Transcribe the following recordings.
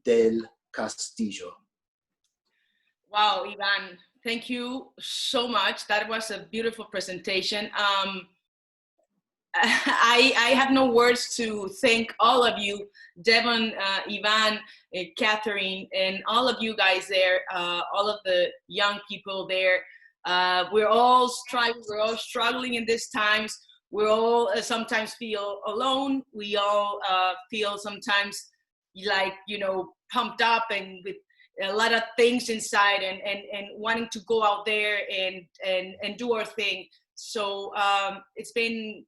del Castillo. Wow, Ivan, thank you so much. That was a beautiful presentation. I have no words to thank all of you, Devon, Ivan, Catherine, and all of you guys there, all of the young people there. We're all striving, we're all struggling in these times. We all sometimes feel alone. We all feel sometimes like, pumped up and with a lot of things inside and wanting to go out there and do our thing. So it's been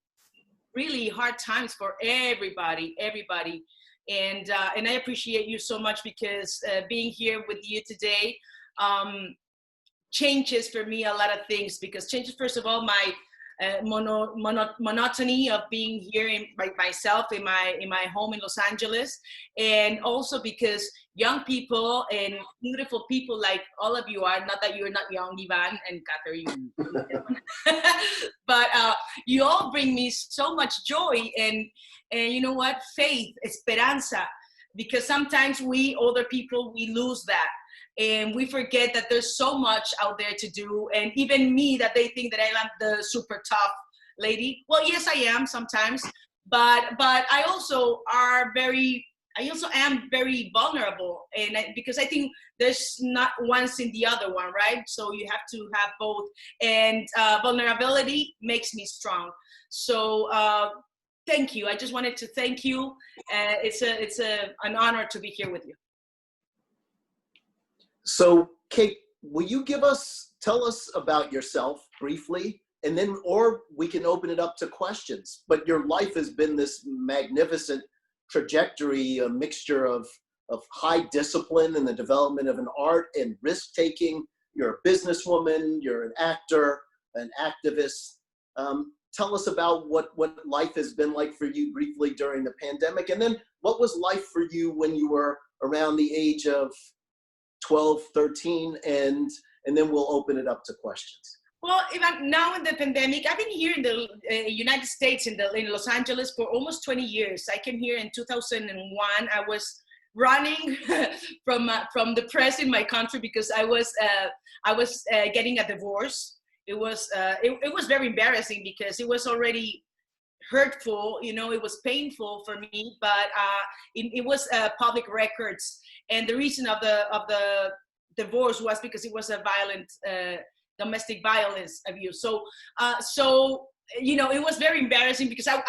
really hard times for everybody. And I appreciate you so much because being here with you today changes for me a lot of things, because changes, first of all, my monotony of being here by myself in my home in Los Angeles, and also because young people and beautiful people like all of you are, not that you're not young, Ivan and Catherine, but you all bring me so much joy and you know what, faith, esperanza, because sometimes we older people, we lose that. And we forget that there's so much out there to do. And even me, that they think that I am the super tough lady. Well, yes, I am sometimes, but I also am very vulnerable. And because I think there's not one's in the other one, right? So you have to have both. And vulnerability makes me strong. So thank you. I just wanted to thank you. It's an honor to be here with you. So, Kate, will you tell us about yourself briefly, and then, or we can open it up to questions. But your life has been this magnificent trajectory, a mixture of high discipline and the development of an art and risk-taking. You're a businesswoman, you're an actor, an activist. Tell us about what life has been like for you briefly during the pandemic, and then what was life for you when you were around the age of 12, 13, and then we'll open it up to questions. Well, even now in the pandemic, I've been here in the United States, in Los Angeles for almost 20 years. I came here in 2001. I was running from the press in my country because I was getting a divorce. It was very embarrassing because it was already hurtful, it was painful for me, but it was public records. And the reason of the divorce was because it was a violent domestic violence abuse. So it was very embarrassing because I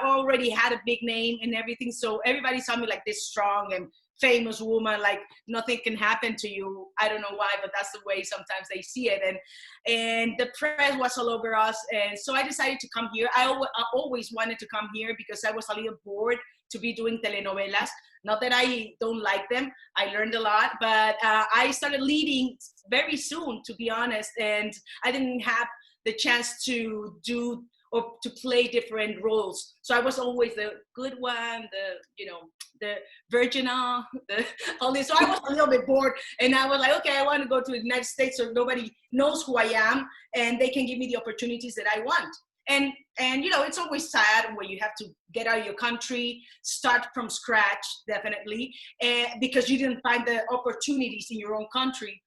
already had a big name and everything. So everybody saw me like this strong and famous woman, like nothing can happen to you. I don't know why, but that's the way sometimes they see it. And the press was all over us. And so I decided to come here. I always wanted to come here because I was a little bored to be doing telenovelas. Not that I don't like them. I learned a lot, but I started leading very soon, to be honest. And I didn't have the chance to do or to play different roles. So I was always the good one, the virginal, all this. So I was a little bit bored, and I was like, okay, I want to go to the United States so nobody knows who I am, and they can give me the opportunities that I want. And it's always sad when you have to get out of your country, start from scratch, definitely, because you didn't find the opportunities in your own country,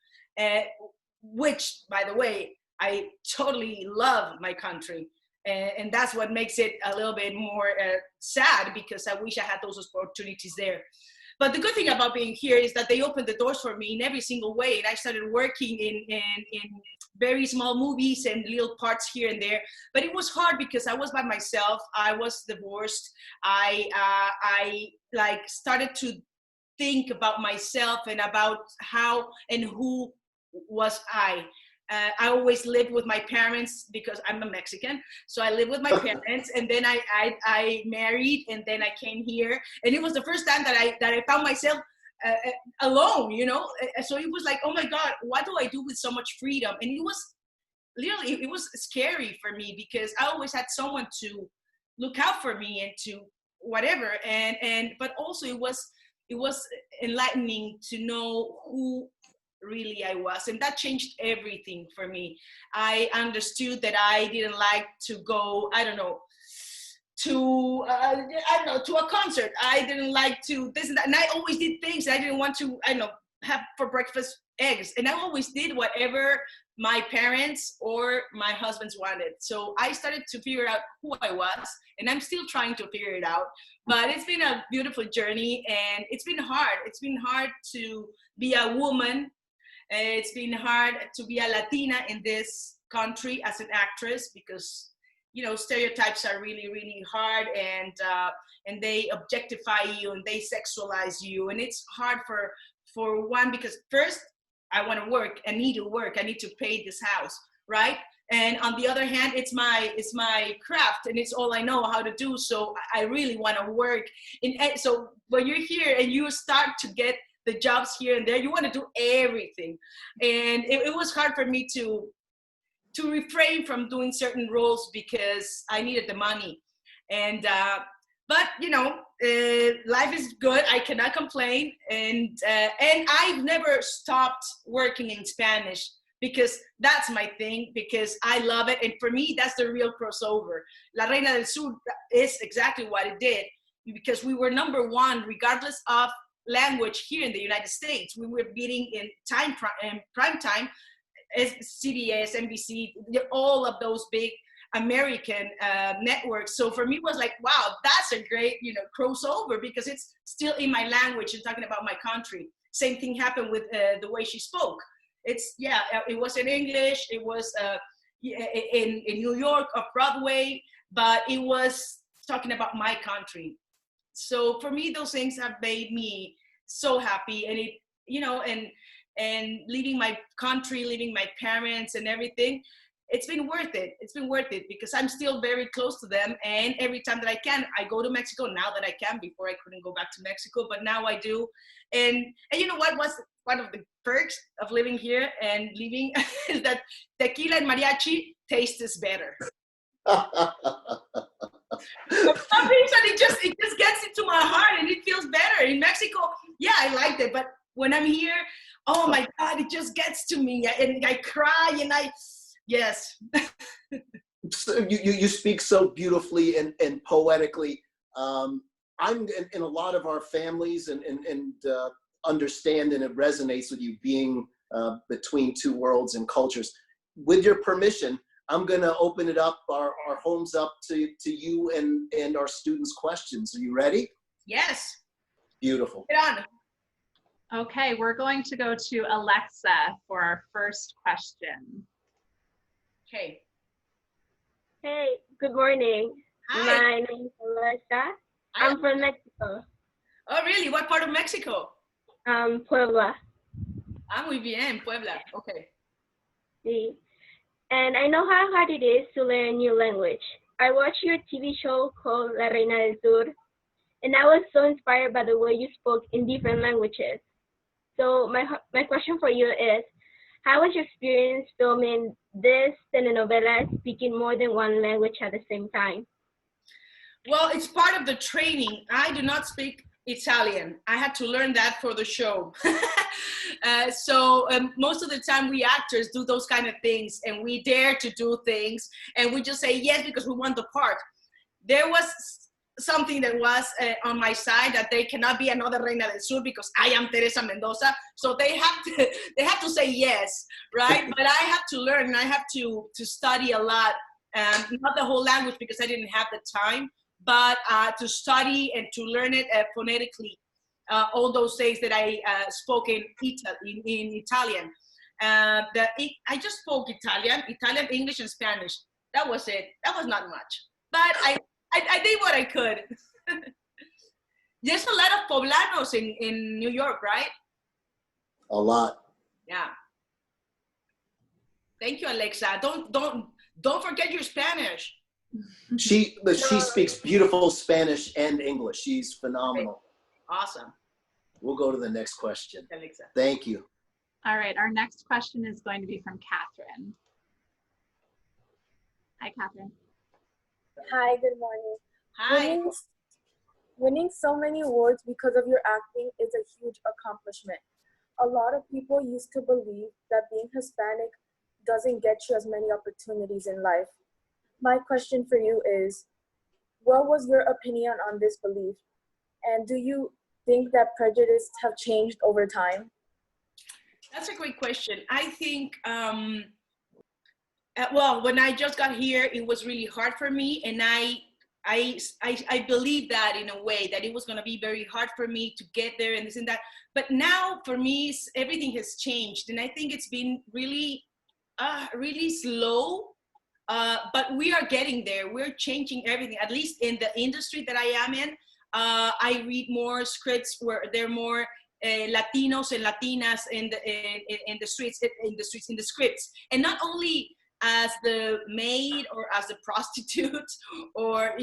which, by the way, I totally love my country. And that's what makes it a little bit more sad, because I wish I had those opportunities there. But the good thing about being here is that they opened the doors for me in every single way. And I started working in very small movies and little parts here and there. But it was hard because I was by myself. I was divorced. I started to think about myself and about how and who was I. I always lived with my parents because I'm a Mexican. So I lived with my parents, and then I married, and then I came here. And it was the first time that I found myself alone, So it was like, oh my God, what do I do with so much freedom? And it was scary for me because I always had someone to look out for me and to whatever. But also it was enlightening to know who really I was, and that changed everything for me. I understood that I didn't like to go, I don't know, I don't know, to a concert. I didn't like to this and that. And I always did things I didn't want to, I don't know, have for breakfast eggs. And I always did whatever my parents or my husbands wanted. So I started to figure out who I was, and I'm still trying to figure it out. But it's been a beautiful journey, and it's been hard. It's been hard to be a woman. It's been hard to be a Latina in this country as an actress, because stereotypes are really, really hard, and they objectify you and they sexualize you, and it's hard for one, because first I want to work, I need to work, I need to pay this house, right? And on the other hand, it's my craft, and it's all I know how to do. So I really want to work. So when you're here and you start to get the jobs here and there, you want to do everything, and it was hard for me to refrain from doing certain roles because I needed the money. And but life is good. I cannot complain, and I've never stopped working in Spanish, because that's my thing, because I love it, and for me that's the real crossover. La Reina del Sur is exactly what it did, because we were #1 regardless of language here in the United States. We were beating in prime time, CBS, NBC, all of those big American networks. So for me, it was like, wow, that's a great, crossover, because it's still in my language and talking about my country. Same thing happened with the way she spoke. It was in English. It was in New York off Broadway, but it was talking about my country. So for me, those things have made me so happy, and and leaving my country, leaving my parents and everything, it's been worth it. It's been worth it, because I'm still very close to them. And every time that I can, I go to Mexico now that I can. Before, I couldn't go back to Mexico, but now I do. And you know what was one of the perks of living here and leaving is that tequila and mariachi tastes better. For some reason, it just gets into my heart, and it feels better. In Mexico, yeah, I liked it, but when I'm here, oh my God, it just gets to me, and I cry, and yes. So you speak so beautifully and poetically. I'm in a lot of our families and understand, and it resonates with you being between two worlds and cultures. With your permission, I'm going to open it up, our homes up to you and our students' questions. Are you ready? Yes. Beautiful. Get on. Okay, we're going to go to Alexa for our first question. Okay. Hey, good morning. Hi. My name is Alexa. I'm from Mexico. Oh, really? What part of Mexico? Puebla. Muy bien, Puebla. Okay. Sí. And I know how hard it is to learn a new language. I watched your TV show called La Reina del Sur, and I was so inspired by the way you spoke in different languages. So my question for you is, how was your experience filming this telenovela, speaking more than one language at the same time? Well, it's part of the training. I do not speak Italian. I had to learn that for the show. So most of the time we actors do those kind of things, and we dare to do things, and we just say yes because we want the part. There was something that was on my side, that they cannot be another Reina del Sur because I am Teresa Mendoza. So they have to say yes, right? But I have to learn, and I have to study a lot. Not the whole language because I didn't have the time, but to study and to learn it phonetically. All those things that I spoke in Italian. I just spoke Italian, English, and Spanish. That was it. That was not much, but I did what I could. There's a lot of poblanos in New York, right? A lot. Yeah. Thank you, Alexa. Don't forget your Spanish. She speaks beautiful Spanish and English. She's phenomenal. Awesome. We'll go to the next question. Alexa. Thank you. All right, our next question is going to be from Catherine. Hi, Catherine. Hi, good morning. Hi. Winning so many awards because of your acting is a huge accomplishment. A lot of people used to believe that being Hispanic doesn't get you as many opportunities in life. My question for you is, what was your opinion on this belief? And do you think that prejudice have changed over time? That's a great question. I think, well, when I just got here, it was really hard for me, and I believed that in a way that it was going to be very hard for me to get there and this and that. But now, for me, everything has changed, and I think it's been really, really slow. But we are getting there. We're changing everything. At least in the industry that I am in, I read more scripts where there are more Latinos and Latinas in the streets, in the scripts, and not only as the maid or as the prostitute, or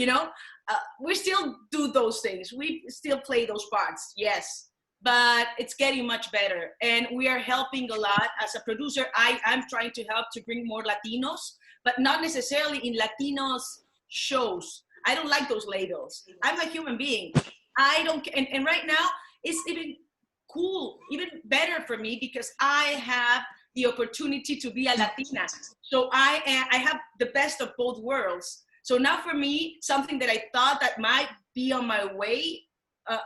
we still do those things. We still play those parts, yes, but it's getting much better, and we are helping a lot. As a producer, I'm trying to help to bring more Latinos, but not necessarily in Latinos shows. I don't like those labels. I'm a human being. I don't, and right now it's even cool, even better for me, because I have the opportunity to be a Latina. So I have the best of both worlds. So now for me, something that I thought that might be on my way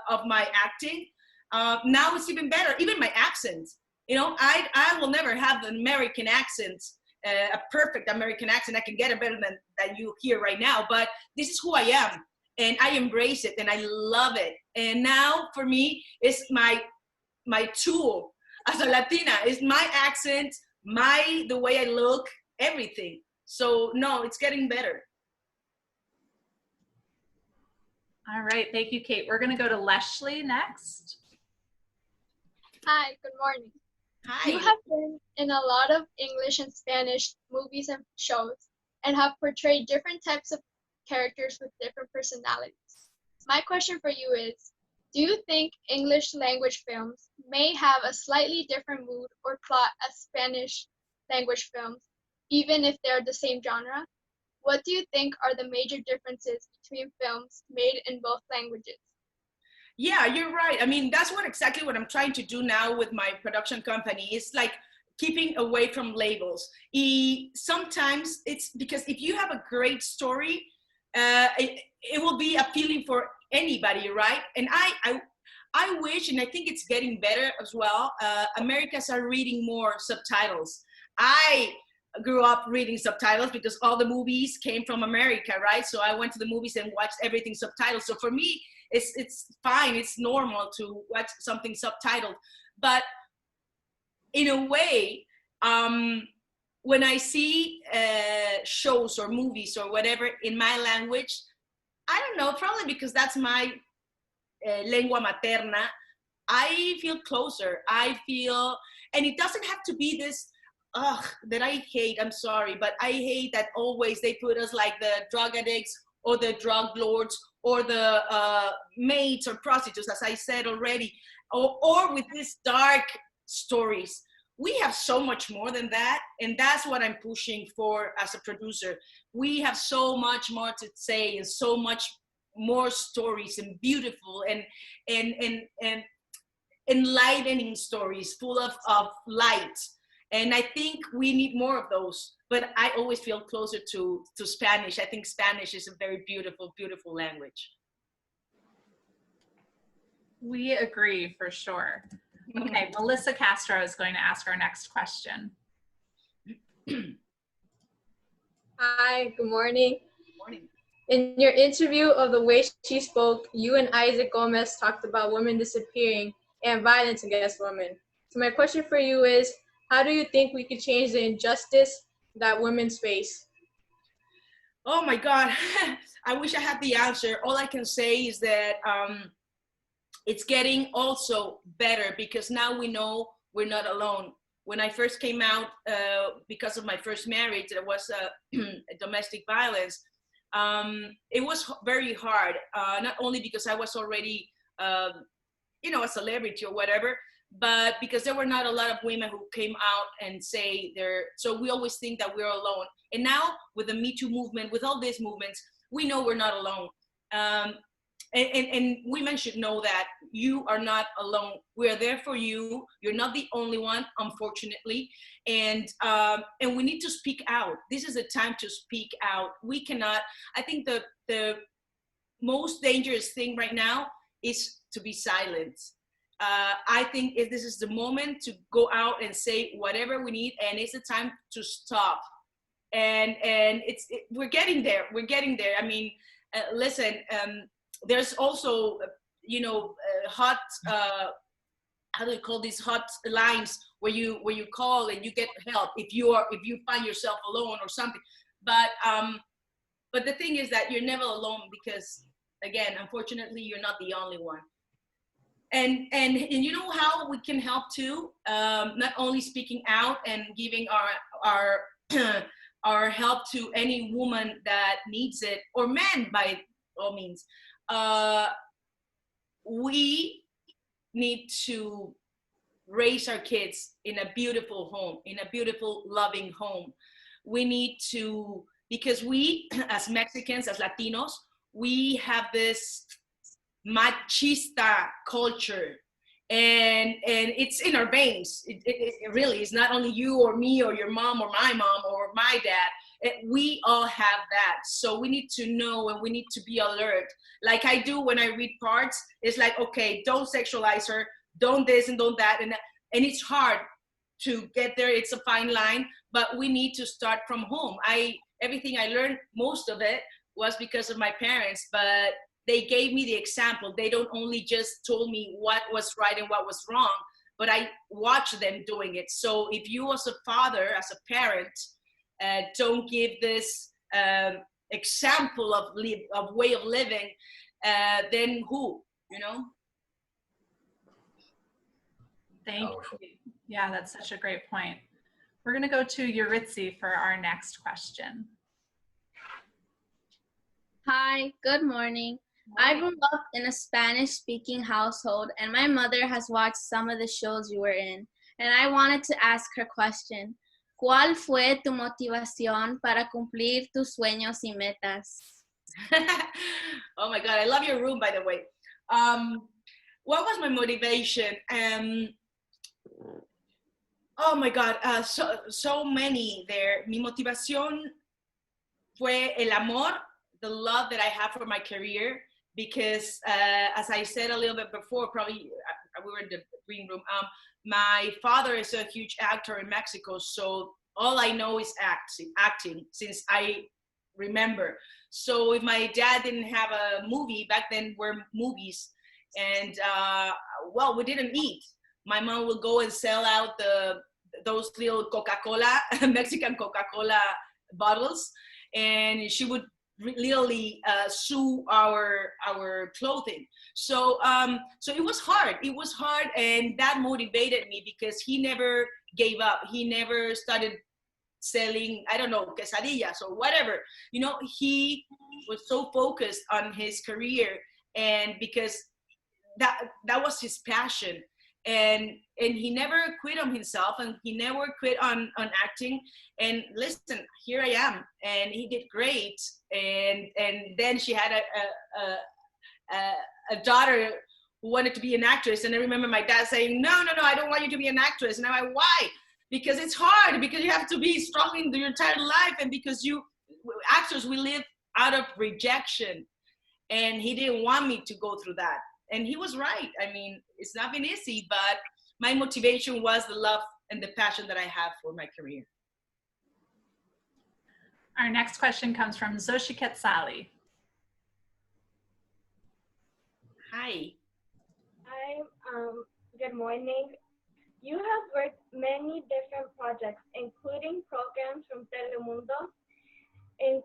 of my acting, now it's even better. Even my accent, I will never have an American accent, a perfect American accent. I can get it better than you hear right now, but this is who I am, and I embrace it, and I love it. And now for me, it's my tool as a Latina, is my accent, the way I look, everything. So no, it's getting better. All right, thank you, Kate. We're gonna go to Leslie next. Hi, good morning. Hi. You have been in a lot of English and Spanish movies and shows and have portrayed different types of characters with different personalities. My question for you is, do you think English language films may have a slightly different mood or plot as Spanish language films, even if they're the same genre? What do you think are the major differences between films made in both languages? Yeah, you're right. I mean, that's exactly what I'm trying to do now with my production company. It's like keeping away from labels. Sometimes it's because if you have a great story, it will be appealing for anybody, right? And I wish, and I think it's getting better as well, Americans are reading more subtitles. I grew up reading subtitles because all the movies came from America, right? So I went to the movies and watched everything subtitled. So for me, it's fine, it's normal to watch something subtitled. But in a way, when I see shows or movies or whatever in my language, I don't know, probably because that's my lengua materna, I feel closer. I feel, and it doesn't have to be this, that I hate, I'm sorry, but I hate that always they put us like the drug addicts or the drug lords or the maids or prostitutes, as I said already, or with these dark stories. We have so much more than that, and that's what I'm pushing for as a producer. We have so much more to say and so much more stories and beautiful and enlightening stories full of light. And I think we need more of those. But I always feel closer to Spanish. I think Spanish is a very beautiful, beautiful language. We agree for sure. Okay, Melissa Castro is going to ask our next question. Hi, good morning. Good morning. In your interview of The Way She Spoke, you and Isaac Gomez talked about women disappearing and violence against women. So my question for you is, how do you think we could change the injustice that women face? Oh my God, I wish I had the answer. All I can say is that it's getting also better because now we know we're not alone. When I first came out, because of my first marriage, there was domestic violence. It was very hard, not only because I was already, a celebrity or whatever, but because there were not a lot of women who came out and say so we always think that we're alone. And now with the Me Too movement, with all these movements, we know we're not alone. And women should know that you are not alone. We are there for you. You're not the only one, unfortunately. And we need to speak out. This is the time to speak out. We cannot, I think the most dangerous thing right now is to be silent. I think if this is the moment to go out and say whatever we need, and it's the time to stop. And we're getting there. We're getting there. I mean, listen. There's also, hot. How do you call these hot lines where you call and you get help if you find yourself alone or something. But the thing is that you're never alone, because again, unfortunately, you're not the only one. And you know how we can help too? Not only speaking out and giving our our help to any woman that needs it, or man by all means. We need to raise our kids in a beautiful home, in a beautiful, loving home. We need to, because we, as Mexicans, as Latinos, we have this machista culture, and it's in our veins. It really is not only you or me or your mom or my dad. We all have that. So we need to know, and we need to be alert. Like I do when I read parts, it's like, okay, don't sexualize her, don't this and don't that. And it's hard to get there. It's a fine line, but we need to start from home. Everything I learned, most of it was because of my parents, but they gave me the example. They don't only just told me what was right and what was wrong, but I watched them doing it. So if you as a father, as a parent, don't give this example of way of living, then who, Thank you. Yeah, that's such a great point. We're going to go to Yuritsi for our next question. Hi, good morning. I grew up in a Spanish-speaking household, and my mother has watched some of the shows you were in, and I wanted to ask her question. ¿Cuál fue tu motivación para cumplir tus sueños y metas? Oh my God, I love your room, by the way. What was my motivation? Oh my God, so many there. Mi motivación fue el amor, the love that I have for my career, because as I said a little bit before, probably we were in the green room, my father is a huge actor in Mexico, so all I know is acting since I remember. So if my dad didn't have a movie, back then were movies, and well, we didn't eat. My mom would go and sell out those little Coca-Cola, Mexican Coca-Cola bottles, and she would literally sew our clothing. So it was hard. It was hard, and that motivated me because he never gave up. He never started selling, I don't know, quesadillas or whatever. He was so focused on his career, and because that was his passion. And he never quit on himself, and he never quit on acting. And listen, here I am, and he did great. And then she had a daughter who wanted to be an actress. And I remember my dad saying, no, I don't want you to be an actress. And I'm like, why? Because it's hard, because you have to be strong in your entire life. And because actors, we live out of rejection. And he didn't want me to go through that. And he was right. I mean, it's not been easy, but my motivation was the love and the passion that I have for my career. Our next question comes from Zoshiket Sali. Hi. Hi, good morning. You have worked many different projects, including programs from Telemundo and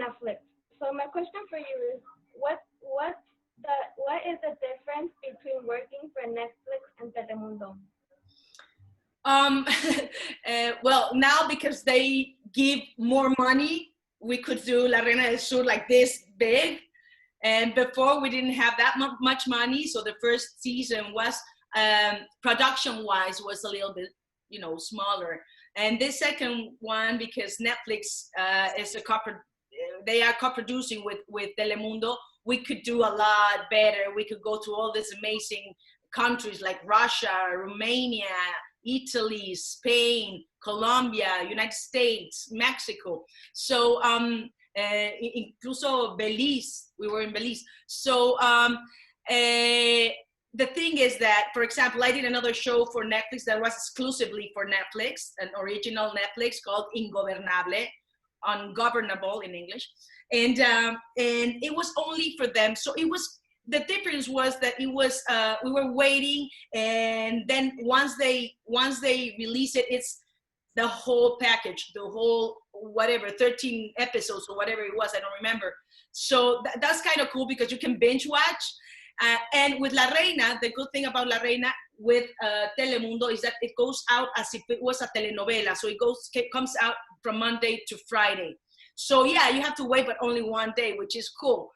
Netflix. So my question for you is, what is the difference between working for Netflix and Telemundo? Well, now because they give more money, we could do La Reina del Sur like this big. And before we didn't have that much money. So the first season was, production-wise, was a little bit, smaller. And this second one, because Netflix is they are co-producing with Telemundo, we could do a lot better. We could go to all these amazing countries like Russia, Romania, Italy, Spain, Colombia, United States, Mexico. So incluso Belize, we were in Belize. So the thing is that, for example, I did another show for Netflix that was exclusively for Netflix, an original Netflix called Ingobernable, ungovernable in English, and it was only for them. So it was, the difference was that it was we were waiting, and then once they release it, it's the whole package, the whole whatever 13 episodes or whatever it was, I don't remember. So that's kind of cool because you can binge watch. And with La Reina, the good thing about La Reina with Telemundo is that it goes out as if it was a telenovela. So it comes out from Monday to Friday. So yeah, you have to wait, but only one day, which is cool.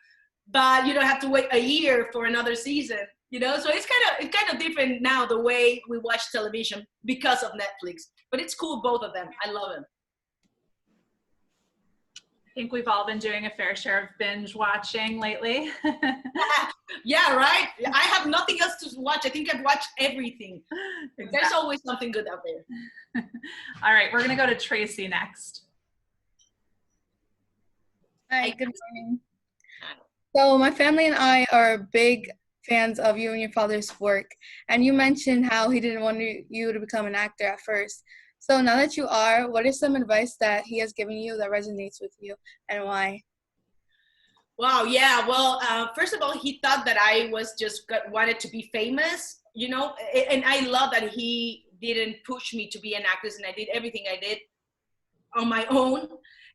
But you don't have to wait a year for another season, you know? So it's kind of different now, the way we watch television because of Netflix. But it's cool, both of them. I love them. I think we've all been doing a fair share of binge watching lately. Yeah, right? I have nothing else to watch. I think I've watched everything. Exactly. There's always something good out there. All right, we're gonna go to Tracy next. Hi, good morning. So my family and I are big fans of you and your father's work, and you mentioned how he didn't want you to become an actor at first. So now that you are, what is some advice that he has given you that resonates with you, and why? Wow, yeah. Well, first of all, he thought that I was just wanted to be famous, you know, and I love that he didn't push me to be an actress, and I did everything I did on my own.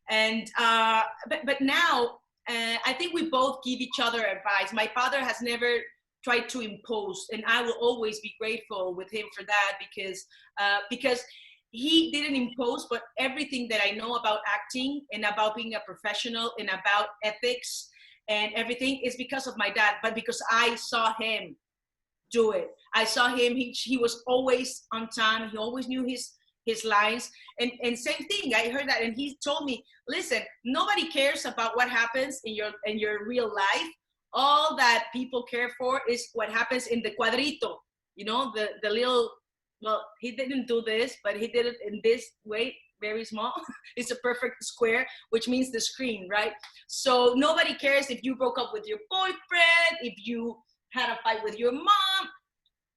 And but now I think we both give each other advice. My father has never tried to impose, and I will always be grateful with him for that, because he didn't impose, but everything that I know about acting and about being a professional and about ethics and everything is because of my dad, but because I saw him do it. I saw him, he was always on time. He always knew his lines, and same thing, I heard that, and he told me, listen, nobody cares about what happens in your real life. All that people care for is what happens in the cuadrito, you know, the little, well, he didn't do this, but he did it in this way, very small. It's a perfect square, which means the screen, right? So nobody cares if you broke up with your boyfriend, if you had a fight with your mom,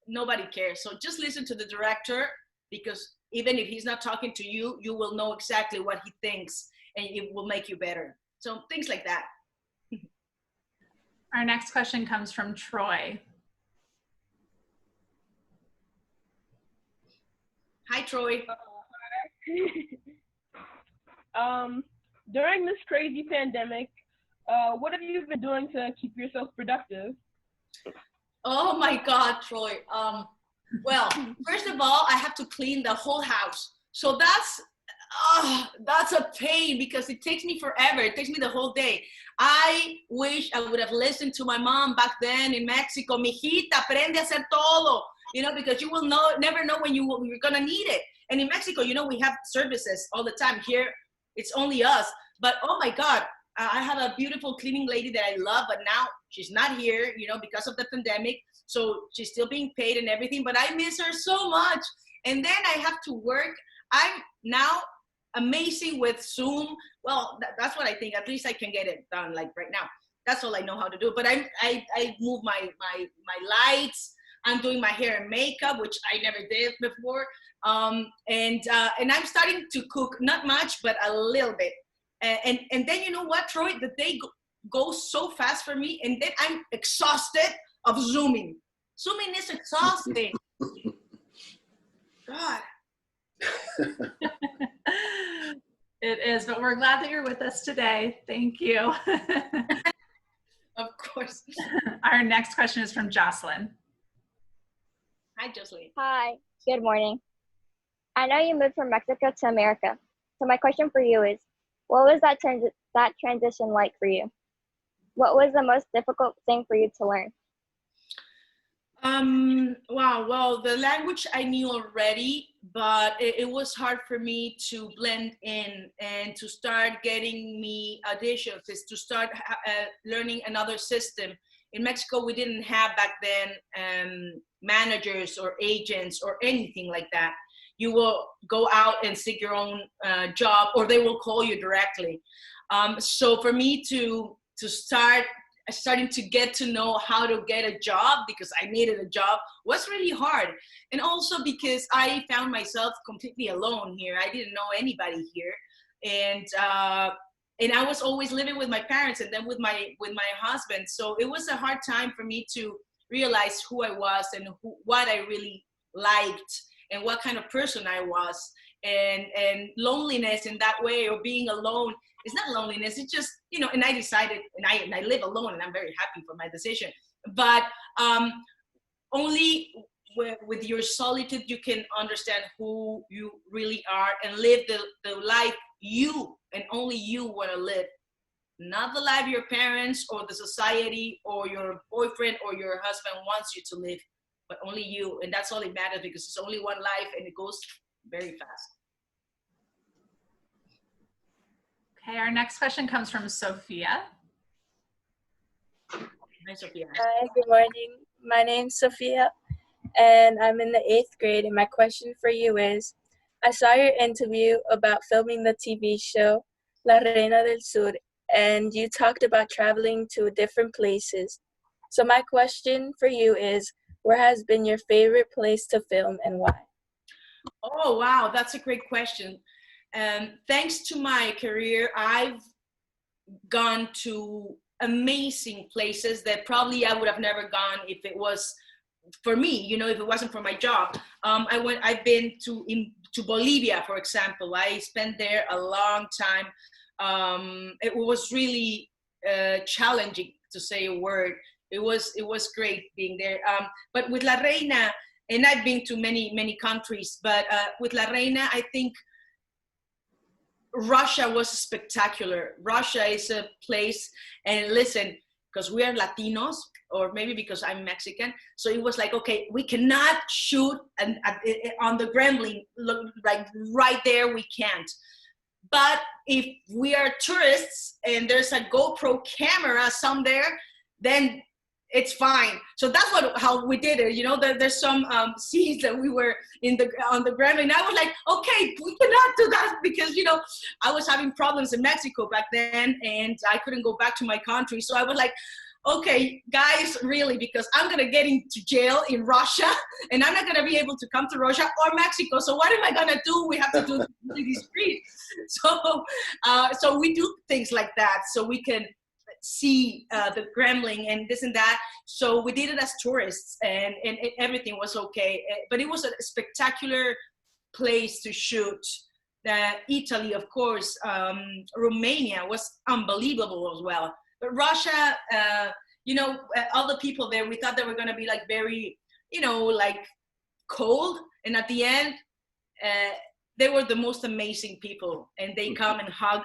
nobody cares. So just listen to the director, because even if he's not talking to you, you will know exactly what he thinks, and it will make you better. So things like that. Our next question comes from Troy. Hi, Troy. During this crazy pandemic, what have you been doing to keep yourself productive? Oh my God, Troy. Well, first of all, I have to clean the whole house. So that's a pain, because it takes me forever. It takes me the whole day. I wish I would have listened to my mom back then in Mexico. Mijita, aprende a hacer todo. You know, because you will never know when you're gonna need it. And in Mexico, you know, we have services all the time. Here, it's only us. But oh my God, I have a beautiful cleaning lady that I love, but now she's not here, you know, because of the pandemic. So she's still being paid and everything, but I miss her so much. And then I have to work. I'm now amazing with Zoom. Well, that's what I think. At least I can get it done like right now. That's all I know how to do. But I move my lights. I'm doing my hair and makeup, which I never did before. And I'm starting to cook, not much, but a little bit. And then you know what, Troy? The day goes so fast for me, and then I'm exhausted of Zooming. Zooming is exhausting. God. It is, but we're glad that you're with us today. Thank you. Of course. Our next question is from Jocelyn. Hi, Jocelyn. Hi, good morning. I know you moved from Mexico to America. So my question for you is, what was that transition like for you? What was the most difficult thing for you to learn? Wow, well, the language I knew already, but it was hard for me to blend in and to start getting me auditions, to start learning another system. In Mexico, we didn't have back then managers or agents or anything like that. You will go out and seek your own job, or they will call you directly. So for me to starting to get to know how to get a job, because I needed a job, was really hard. And also because I found myself completely alone here. I didn't know anybody here. And I was always living with my parents and then with my husband. So it was a hard time for me to realize who I was and what I really liked and what kind of person I was. And loneliness in that way, or being alone, it's not loneliness, it's just, you know, and I decided, and I live alone, and I'm very happy for my decision. But only with your solitude, you can understand who you really are and live the life you and only you want to live. Not the life your parents or the society or your boyfriend or your husband wants you to live, but only you. And that's all it matters, because it's only one life and it goes very fast. Okay, our next question comes from Sophia. Hi, Sophia. Hi, good morning. My name's Sophia, and I'm in the 8th grade, and my question for you is, I saw your interview about filming the TV show La Reina del Sur, and you talked about traveling to different places. So my question for you is, where has been your favorite place to film and why? Oh, wow, that's a great question. Thanks to my career, I've gone to amazing places that probably I would have never gone if it was for me, you know, if it wasn't for my job. I've been to Bolivia, for example. I spent there a long time. It was really challenging, to say a word. It was great being there. But with La Reina, and I've been to many countries, but with La Reina, I think Russia was spectacular. Russia is a place, and listen, because we are Latinos, or maybe because I'm Mexican, so it was like, okay, we cannot shoot on the Gremlin, look, like right there, we can't. But if we are tourists and there's a GoPro camera somewhere, then it's fine. So that's how we did it. You know, there's some scenes that we were on the Gremlin, and I was like, okay, we cannot do that, because, you know, I was having problems in Mexico back then, and I couldn't go back to my country. So I was like, okay, guys, really, because I'm going to get into jail in Russia, and I'm not going to be able to come to Russia or Mexico. So what am I going to do? We have to do the street. So we do things like that so we can see the Gremlin and this and that. So we did it as tourists, and everything was okay. But it was a spectacular place to shoot. Italy, of course, Romania was unbelievable as well. But Russia, you know, all the people there, we thought they were going to be like very, you know, like cold. And at the end, they were the most amazing people. And they come and hug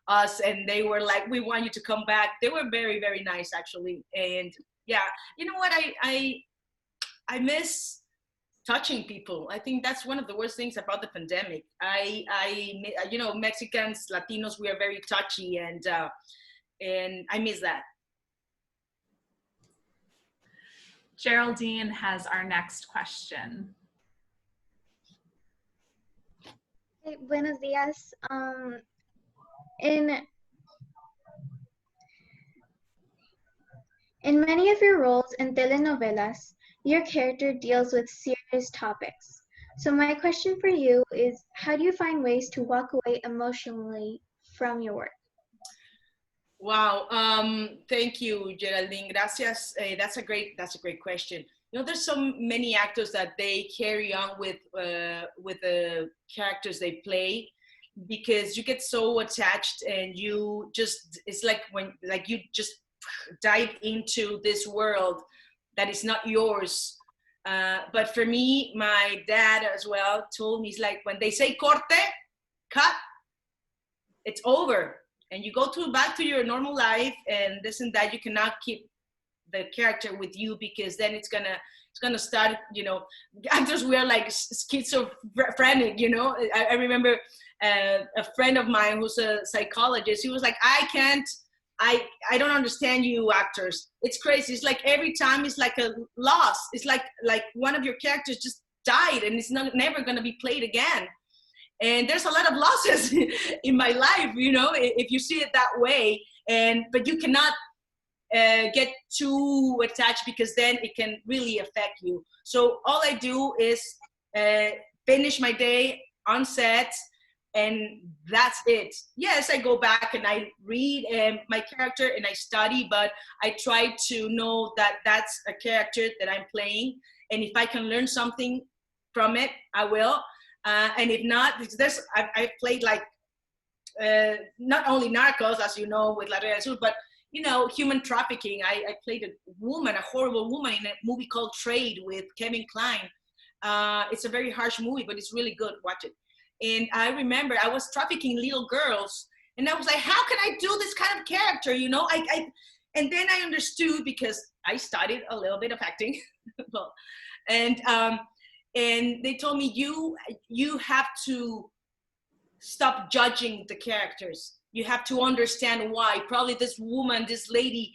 us, and they were like, we want you to come back. They were very, very nice, actually. And yeah, you know what? I miss touching people. I think that's one of the worst things about the pandemic. You know, Mexicans, Latinos, we are very touchy, and I miss that. Geraldine has our next question. Hey, buenos días. In many of your roles in telenovelas, your character deals with serious topics. So my question for you is, how do you find ways to walk away emotionally from your work? Wow, thank you, Geraldine. Gracias. That's a great question. You know, there's so many actors that they carry on with the characters they play, because you get so attached, and you just, it's like when, like, you just dive into this world that is not yours. But for me, my dad as well told me, it's like when they say corte, cut, it's over. And you go back to your normal life, and this and that. You cannot keep the character with you, because then it's gonna start, you know, actors, we are like schizophrenic, you know. I remember a friend of mine who's a psychologist, he was like, I don't understand you actors. It's crazy. It's like every time it's like a loss. It's like one of your characters just died, and it's never gonna be played again. And there's a lot of losses in my life, you know, if you see it that way. But you cannot get too attached, because then it can really affect you. So all I do is finish my day on set, and that's it. Yes, I go back and I read my character and I study, but I try to know that that's a character that I'm playing, and if I can learn something from it, I will. And if not, because I've played like not only Narcos, as you know, with La Reina del Sur, but you know, human trafficking. I played a horrible woman in a movie called Trade with Kevin Kline. It's a very harsh movie, but it's really good. Watch it. And I remember I was trafficking little girls, and I was like, how can I do this kind of character? You know, and then I understood, because I studied a little bit of acting, and they told me you have to stop judging the characters. You have to understand why. Probably this woman, this lady,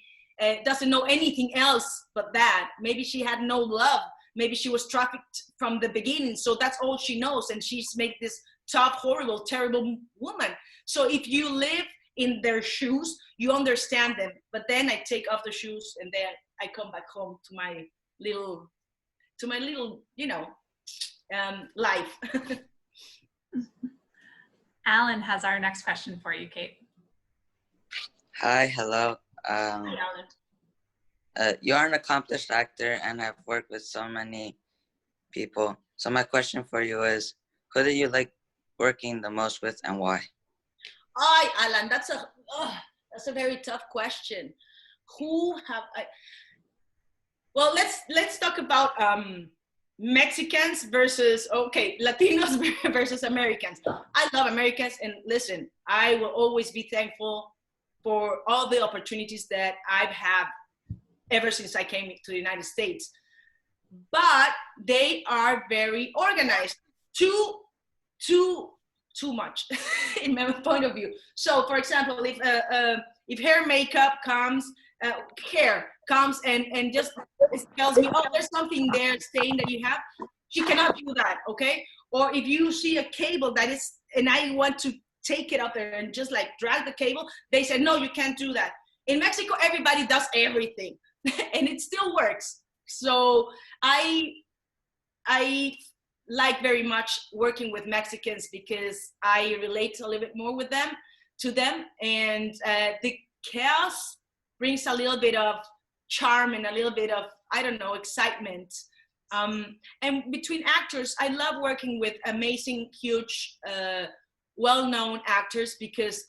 doesn't know anything else but that. Maybe she had no love. Maybe she was trafficked from the beginning, so that's all she knows, and she's made this tough, horrible, terrible woman. So if you live in their shoes, you understand them. But then I take off the shoes, and then I come back home to my little, you know, life. Alan has our next question for you, Kate. Hi, hello. Hi, Alan. You are an accomplished actor and have worked with so many people. So my question for you is, who do you like working the most with, and why? Hi, Alan. That's a very tough question. Who have I? Well, let's talk about Mexicans versus Latinos versus Americans. I love Americans, and listen, I will always be thankful for all the opportunities that I've had ever since I came to the United States. But they are very organized, too much in my point of view. So, for example, if hair comes and just tells me, oh, there's something there staying that you have, she cannot do that, okay? Or if you see a cable that is, and I want to take it up there and just like drag the cable, they said, no, you can't do that. In Mexico, everybody does everything, and it still works. So I like very much working with Mexicans, because I relate a little bit more with them, and the chaos brings a little bit of charm and a little bit of, I don't know, excitement. And between actors, I love working with amazing, huge, well-known actors, because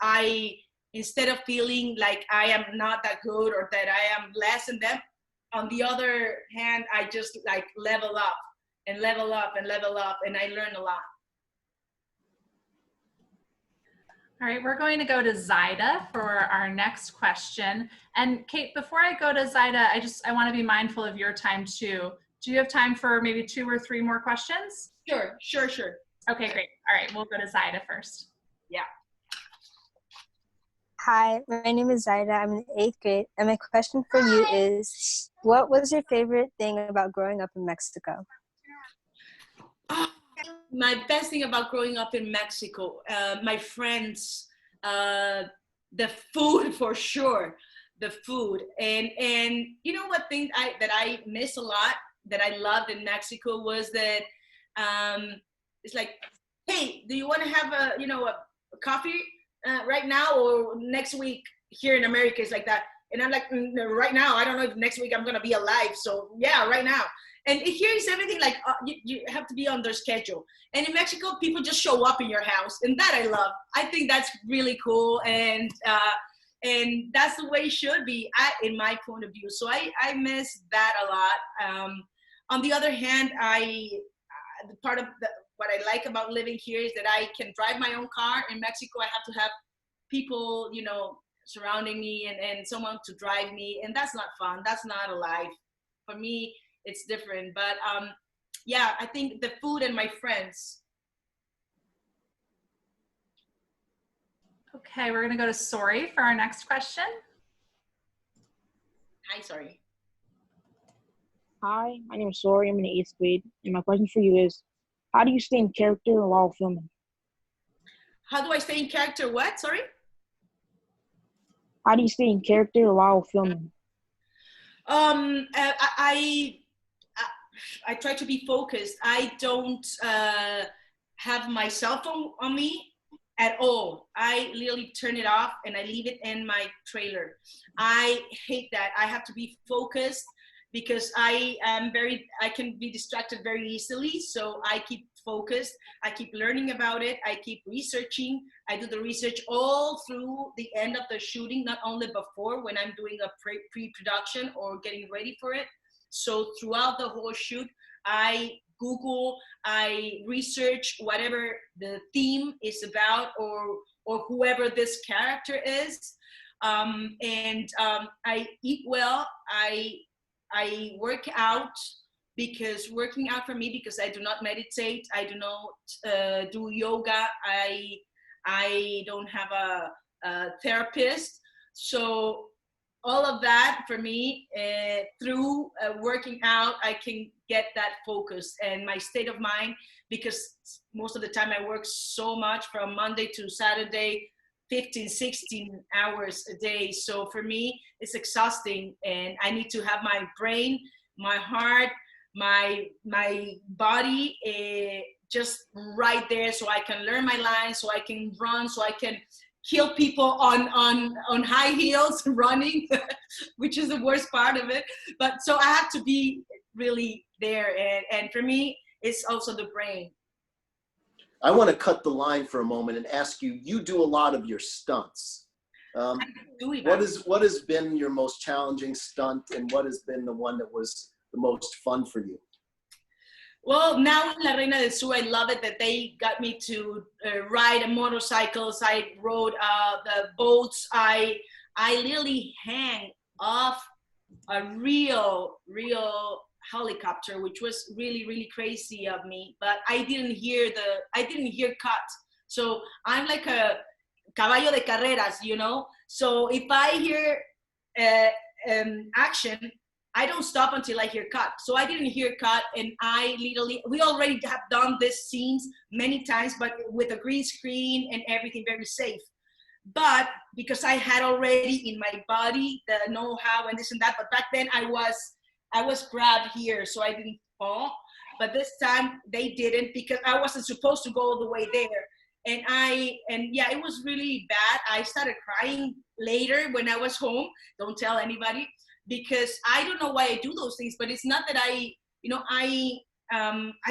instead of feeling like I am not that good or that I am less than them, on the other hand, I just like level up, and I learn a lot. All right, we're going to go to Zaida for our next question. And Kate, before I go to Zaida, I want to be mindful of your time too. Do you have time for maybe 2 or 3 more questions? Sure. Okay, great. All right, we'll go to Zaida first. Yeah. Hi, my name is Zaida. I'm in the 8th grade, and my question for you is, what was your favorite thing about growing up in Mexico? My best thing about growing up in Mexico, my friends, the food, for sure, the food. And you know what thing that I miss a lot, that I loved in Mexico, was that it's like, hey, do you want to have a coffee right now or next week? Here in America, it's like that. And I'm like, right now, I don't know if next week I'm going to be alive. So yeah, right now. And here is everything like, you have to be on their schedule. And in Mexico, people just show up in your house. And that I love. I think that's really cool. And that's the way it should be, in my point of view. So I miss that a lot. On the other hand, part of what I like about living here is that I can drive my own car. In Mexico, I have to have people, surrounding me and someone to drive me. And that's not fun. That's not a life. For me, it's different. But yeah, I think the food and my friends. Okay, we're going to go to Sori for our next question. Hi, Sori. Hi, my name is Sori. I'm in the 8th grade. And my question for you is, how do you stay in character while filming? How do I stay in character? What? Sorry? How do you stay in character while filming? I try to be focused. I don't have my cell phone on me at all. I literally turn it off and I leave it in my trailer. I hate that. I have to be focused because I can be distracted very easily. So I keep focused. I keep learning about it. I keep researching. I do the research all through the end of the shooting, not only before when I'm doing a pre-production or getting ready for it. So throughout the whole shoot, I Google, I research whatever the theme is about or whoever this character is. I eat well. I work out because working out for me, because I do not meditate, I do not do yoga, I don't have a therapist. So all of that for me, through working out, I can get that focus and my state of mind, because most of the time I work so much from Monday to Saturday, 15, 16 hours a day. So for me, it's exhausting, and I need to have my brain, my heart, my body just right there, so I can learn my lines, so I can run, so I can kill people on high heels running, which is the worst part of it. But so I have to be really there, and for me, it's also the brain. I want to cut the line for a moment and ask you, you do a lot of your stunts. What has been your most challenging stunt, and what has been the one that was the most fun for you? Well, now in La Reina del Sur, I love it that they got me to ride motorcycles. I rode the boats. I literally hang off a real helicopter, which was really, really crazy of me. But I didn't hear cut. So I'm like a caballo de carreras, you know? So if I hear action, I don't stop until I hear cut. So I didn't hear cut, and we already have done these scenes many times, but with a green screen and everything very safe. But because I had already in my body the know-how and this and that, but back then I was grabbed here, so I didn't fall. But this time they didn't, because I wasn't supposed to go all the way there. And yeah, it was really bad. I started crying later when I was home. Don't tell anybody, because I don't know why I do those things, but it's not that I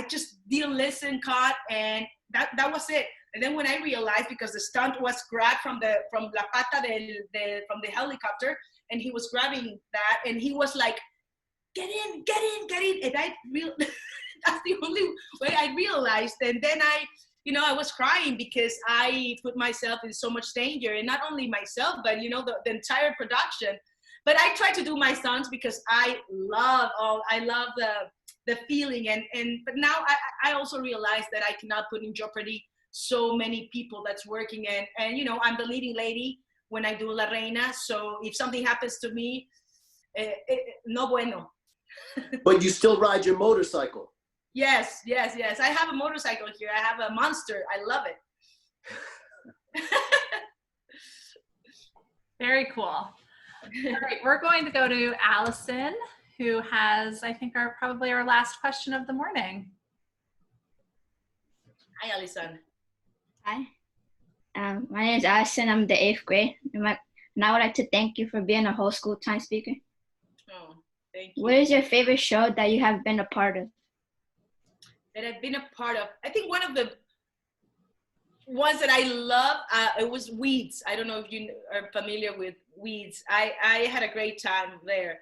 just didn't listen, caught, and that was it. And then when I realized, because the stunt was grabbed from la pata from the helicopter, and he was grabbing that, and he was like, get in, and that's the only way I realized. And then I was crying because I put myself in so much danger, and not only myself, but the entire production. But I try to do my stunts because I love the feeling, but now I also realize that I cannot put in jeopardy so many people that's working, and I'm the leading lady when I do La Reina, so if something happens to me, no bueno. But you still ride your motorcycle. Yes. I have a motorcycle here. I have a Monster. I love it. Very cool. All right, we're going to go to Allison, who has, I think, probably our last question of the morning. Hi, Allison. Hi. My name is Allison. I'm the 8th grade. And I would like to thank you for being a whole school time speaker. Oh, thank you. What is your favorite show that you have been a part of? That I've been a part of? I think one of the ones that I love, it was Weeds. I don't know if you are familiar with Weeds. I had a great time there.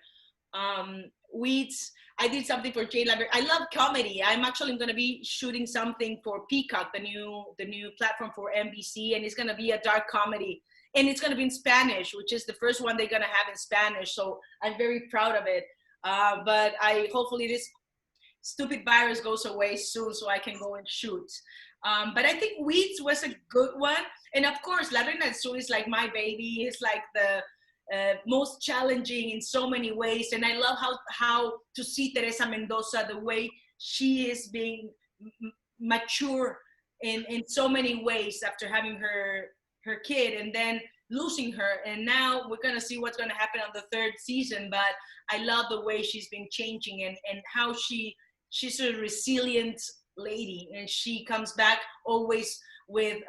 Weeds, I did something for Jay Lambert. I love comedy. I'm actually going to be shooting something for Peacock, the new platform for NBC, and it's going to be a dark comedy. And it's going to be in Spanish, which is the first one they're going to have in Spanish. So I'm very proud of it. But hopefully this stupid virus goes away soon so I can go and shoot. But I think Weeds was a good one. And of course, La Reina del Sur is like my baby. It's like the most challenging in so many ways. And I love how to see Teresa Mendoza, the way she is being mature in so many ways after having her kid and then losing her. And now we're gonna see what's gonna happen on the third season. But I love the way she's been changing and how she's a resilient lady, and she comes back always with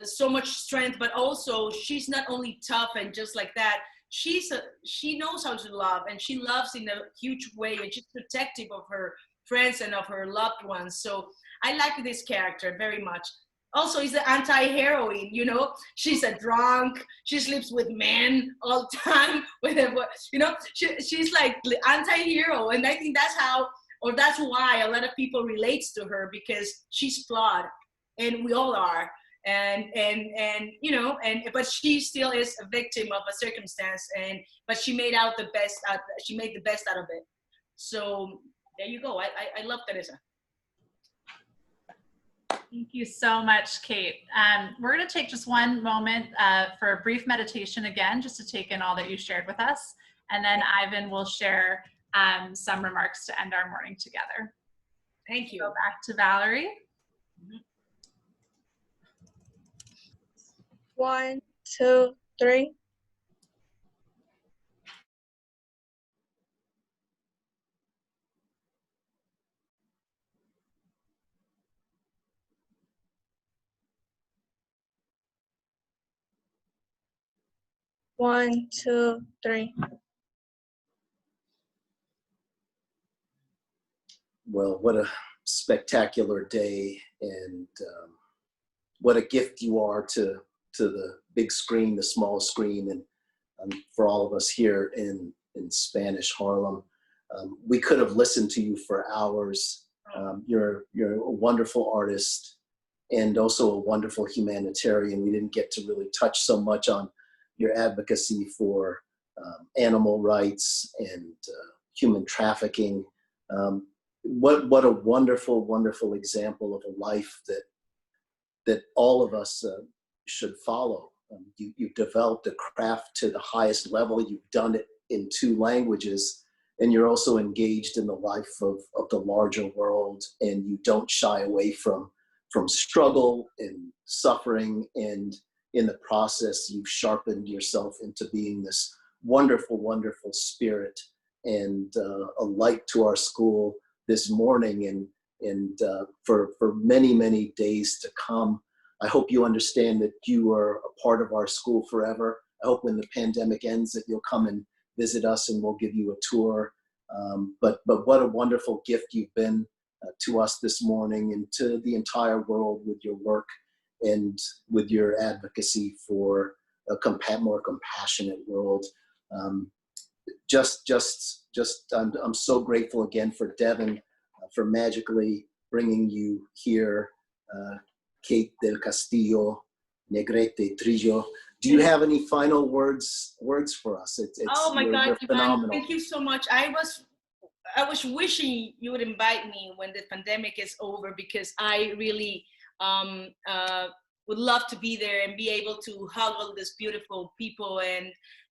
so much strength, but also she's not only tough and just like that. She knows how to love, and she loves in a huge way, and she's protective of her friends and of her loved ones. So I like this character very much. Also, is the anti-heroine, you know, she's a drunk, she sleeps with men all the time, you know, she's like the anti-hero. And I think that's how, or that's why a lot of people relates to her, because she's flawed, and we all are. And you know, but she still is a victim of a circumstance, but she made out the best out, she made the best out of it. So there you go. I love Teresa. Thank you so much, Kate. We're going to take just one moment for a brief meditation again, just to take in all that you shared with us. And then Ivan will share some remarks to end our morning together. Thank you. Go back to Valerie. 1, 2, 3. One, two, three. Well, what a spectacular day, and what a gift you are to the big screen, the small screen, and for all of us here in Spanish Harlem. We could have listened to you for hours. You're a wonderful artist and also a wonderful humanitarian. We didn't get to really touch so much on your advocacy for animal rights and human trafficking. What a wonderful, wonderful example of a life that all of us should follow. You've developed a craft to the highest level. You've done it in 2 languages, and you're also engaged in the life of the larger world, and you don't shy away from struggle and suffering, and in the process, you've sharpened yourself into being this wonderful, wonderful spirit and a light to our school this morning and for many, many days to come. I hope you understand that you are a part of our school forever. I hope when the pandemic ends that you'll come and visit us and we'll give you a tour. But what a wonderful gift you've been to us this morning and to the entire world with your work and with your advocacy for a more compassionate world. I'm so grateful again for Devin for magically bringing you here, Kate del Castillo, Negrete Trillo. Do you have any final words for us? Oh my God, you're phenomenal. Thank you so much. I was wishing you would invite me when the pandemic is over, because I really would love to be there and be able to hug all these beautiful people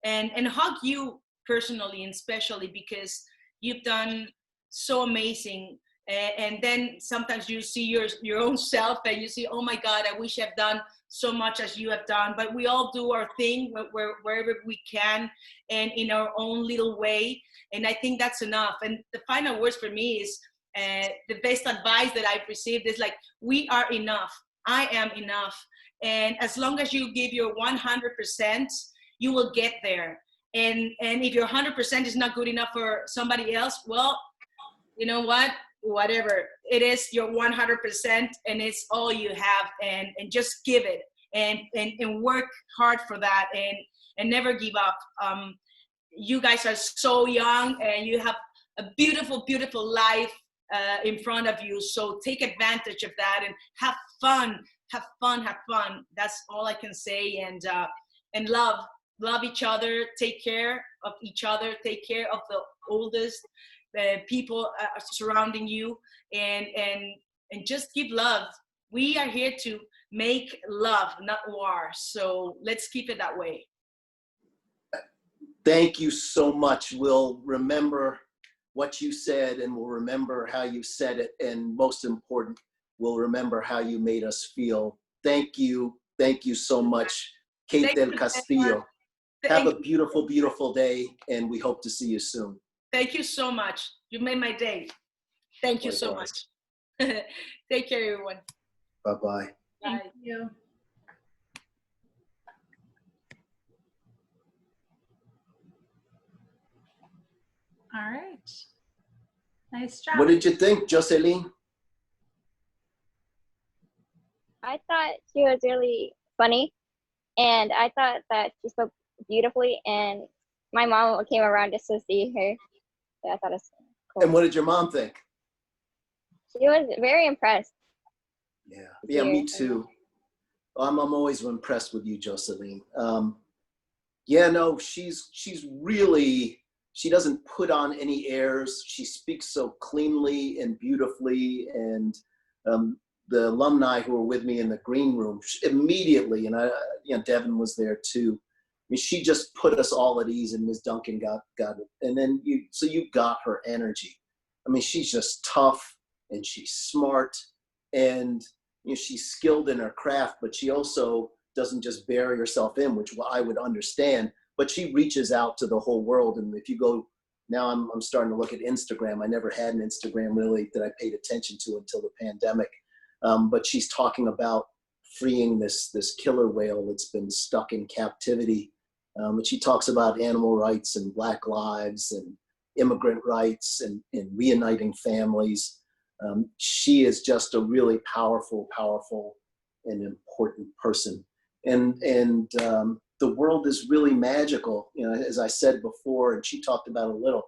and hug you personally, and especially because you've done so amazing. And then sometimes you see your own self and you see, oh my God, I wish I've done so much as you have done. But we all do our thing wherever we can and in our own little way. And I think that's enough. And the final words for me is the best advice that I've received is like, we are enough. I am enough. And as long as you give your 100%, you will get there. And if your 100% is not good enough for somebody else, well, you know what? Whatever it is, your 100%, and it's all you have, and just give it and work hard for that, and never give up. You guys are so young, and you have a beautiful, beautiful life in front of you. So take advantage of that and have fun. Have fun. That's all I can say. And love each other. Take care of each other. Take care of the oldest. People surrounding you, and just give love. We are here to make love, not war. So let's keep it that way. Thank you so much. We'll remember what you said, and we'll remember how you said it, and most important, will remember how you made us feel. Thank you. Thank you so much, Kate del Castillo. Have a beautiful, beautiful day, and we hope to see you soon. Thank you so much. You made my day. Thank you so much. Take care, everyone. Bye-bye. Thank you. All right. Nice job. What did you think, Jocelyn? I thought she was really funny, and I thought that she spoke beautifully, and my mom came around just to see her. So I thought it was cool. And what did your mom think? She was very impressed. Yeah, me too. I'm always impressed with you, Jocelyn. Yeah, no, she's really, she doesn't put on any airs. She speaks so cleanly and beautifully, and the alumni who were with me in the green room immediately, and Devin was there too. I mean, she just put us all at ease, and Ms. Duncan got it. And then you got her energy. I mean, she's just tough, and she's smart, and she's skilled in her craft, but she also doesn't just bury herself in, which I would understand, but she reaches out to the whole world. And if you go, now I'm starting to look at Instagram. I never had an Instagram really that I paid attention to until the pandemic. But she's talking about freeing this killer whale that's been stuck in captivity. But she talks about animal rights and Black lives and immigrant rights and reuniting families. She is just a really powerful and important person. And the world is really magical, as I said before, and she talked about a little.